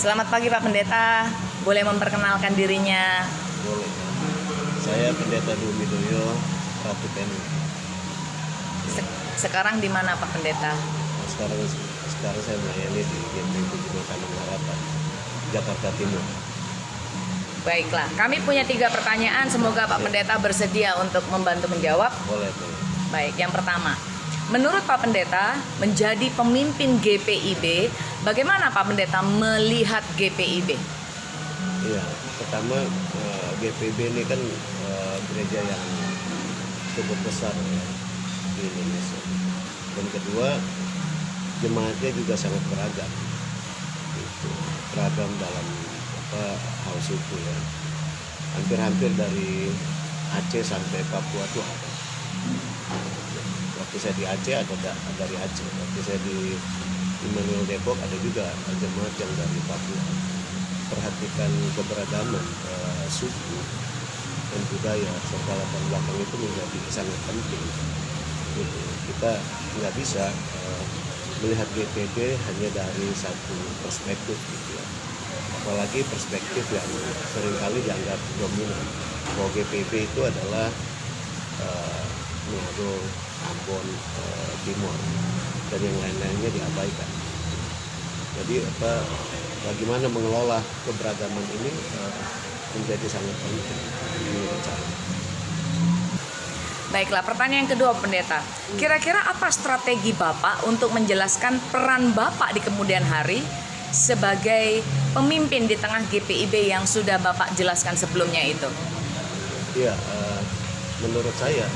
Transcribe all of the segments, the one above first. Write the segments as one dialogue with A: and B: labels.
A: Selamat pagi Pak Pendeta, boleh memperkenalkan dirinya?
B: Boleh. Saya Pendeta Dumidoyo, Ratu Tenu.
A: Sekarang di mana Pak Pendeta?
B: Sekarang saya melayani di GPIB Taman Harapan, Jakarta Timur.
A: Baiklah, kami punya 3 pertanyaan. Semoga Pak Pendeta bersedia untuk membantu menjawab.
B: Boleh.
A: Baik, yang pertama, menurut Pak Pendeta menjadi pemimpin GPIB, bagaimana Pak Pendeta melihat GPIB?
B: Iya, pertama GPIB ini kan gereja yang cukup besar ya, di Indonesia. Dan kedua, jemaatnya juga sangat beragam. Beragam dalam hal suku ya. Hampir-hampir dari Aceh sampai Papua tuh ada. Waktu saya di Aceh ada dari Aceh. Waktu saya di Immanuel Depok ada juga jemaat yang dari Papua. Perhatikan keberagaman suku dan budaya serta latar belakang itu menjadi sangat penting. Gitu. Kita nggak bisa melihat GPIB hanya dari satu perspektif gitu ya. Apalagi perspektif yang seringkali dianggap dominan. Bahwa GPIB itu adalah Manado, Ambon, Timur, dan yang lain-lainnya diabaikan. Jadi bagaimana mengelola keberagaman ini menjadi sangat penting menurut saya.
A: Baiklah, pertanyaan kedua Pendeta. Kira-kira apa strategi Bapak untuk menjelaskan peran Bapak di kemudian hari sebagai pemimpin di tengah GPIB yang sudah Bapak jelaskan sebelumnya itu?
B: Iya, menurut saya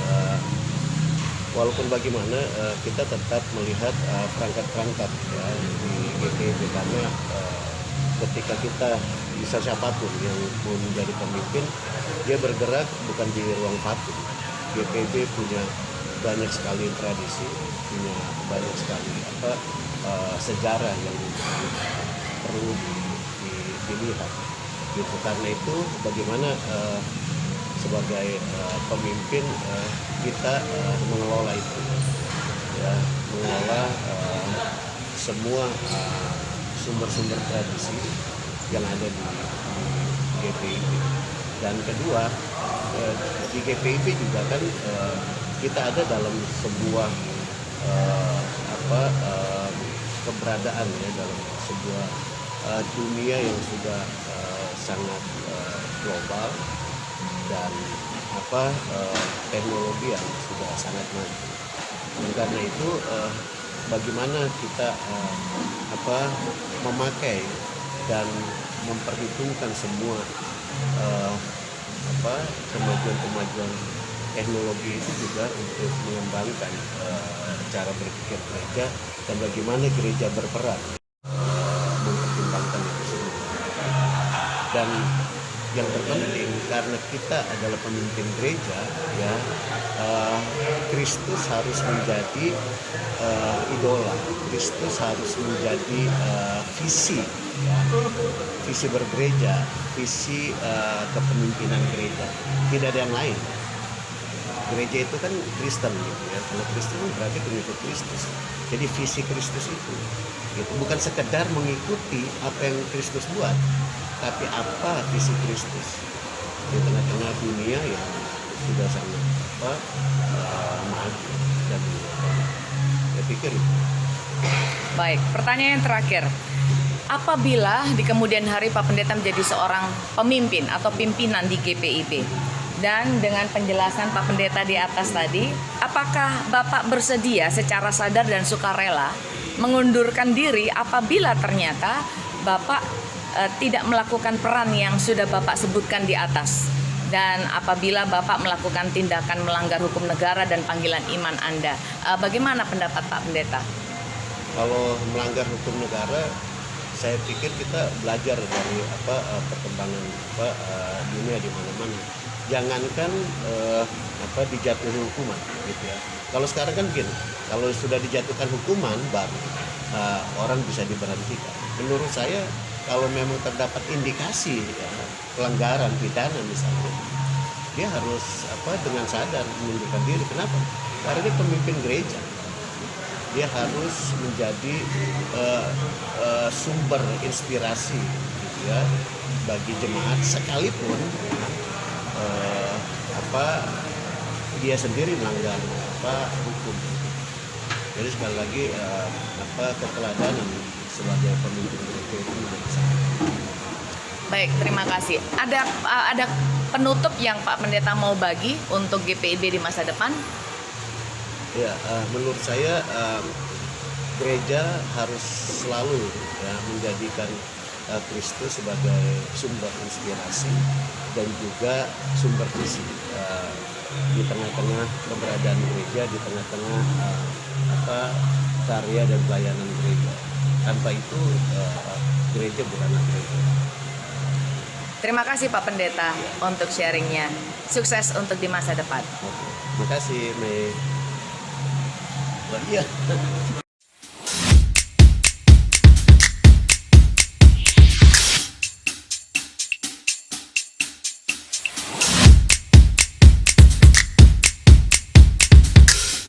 B: walaupun bagaimana kita tetap melihat perangkat-perangkat ya, di GPIB karena ketika kita bisa siapapun yang mau menjadi pemimpin, dia bergerak bukan di ruang patung. GPIB punya banyak sekali tradisi, punya banyak sekali sejarah yang perlu dilihat. Gitu. Karena itu bagaimana sebagai pemimpin kita mengelola itu, ya, mengelola semua sumber-sumber tradisi yang ada di GPIB. Dan kedua, di GPIB juga kan kita ada dalam sebuah keberadaan ya, dalam sebuah dunia yang sudah sangat global dan teknologi yang sudah sangat maju. Dan karena itu bagaimana kita memakai dan memperhitungkan semua kemajuan teknologi itu juga untuk mengembangkan cara berpikir gereja dan bagaimana gereja berperan mempertimbangkan itu semua. Dan yang terpenting karena kita adalah pemimpin gereja ya, Kristus harus menjadi idola, Kristus harus menjadi visi ya, visi bergereja, visi kepemimpinan gereja, tidak ada yang lain. Gereja itu kan Kristen gitu ya, kalau Kristen berarti pengikut Kristus, jadi visi Kristus itu gitu. Bukan sekedar mengikuti apa yang Kristus buat, tapi apa visi Kristus di tengah-tengah dunia yang sudah sangat maju dan saya pikir itu.
A: Baik, pertanyaan yang terakhir. Apabila di kemudian hari Pak Pendeta menjadi seorang pemimpin atau pimpinan di GPIB, dan dengan penjelasan Pak Pendeta di atas tadi, apakah Bapak bersedia secara sadar dan sukarela mengundurkan diri apabila ternyata Bapak tidak melakukan peran yang sudah Bapak sebutkan di atas, dan apabila Bapak melakukan tindakan melanggar hukum negara dan panggilan iman Anda? Bagaimana pendapat Pak Pendeta?
B: Kalau melanggar hukum negara, saya pikir kita belajar dari perkembangan dunia di mana-mana. Jangankan dijatuhi hukuman gitu ya. Kalau sekarang kan gini, kalau sudah dijatuhkan hukuman baru orang bisa diberhentikan. Menurut saya kalau memang terdapat indikasi ya, pelanggaran pidana misalnya, dia harus dengan sadar mengundurkan diri. Kenapa? Karena dia pemimpin gereja. dia harus menjadi sumber inspirasi gitu ya bagi jemaat sekalipun dia sendiri melanggar hukum. Jadi sekali lagi keteladanan sebagai pemimpin gereja itu menjadi sangat.
A: Baik, terima kasih. Ada penutup yang Pak Pendeta mau bagi untuk GPIB di masa depan?
B: Ya, menurut saya gereja harus selalu ya, menjadikan Kristus sebagai sumber inspirasi dan juga sumber visi di tengah-tengah keberadaan gereja, di tengah-tengah karya dan pelayanan gereja. Tanpa itu gereja bukanlah gereja.
A: Terima kasih Pak Pendeta untuk sharingnya. Sukses untuk di masa depan.
B: Terima kasih, Mei. Iya.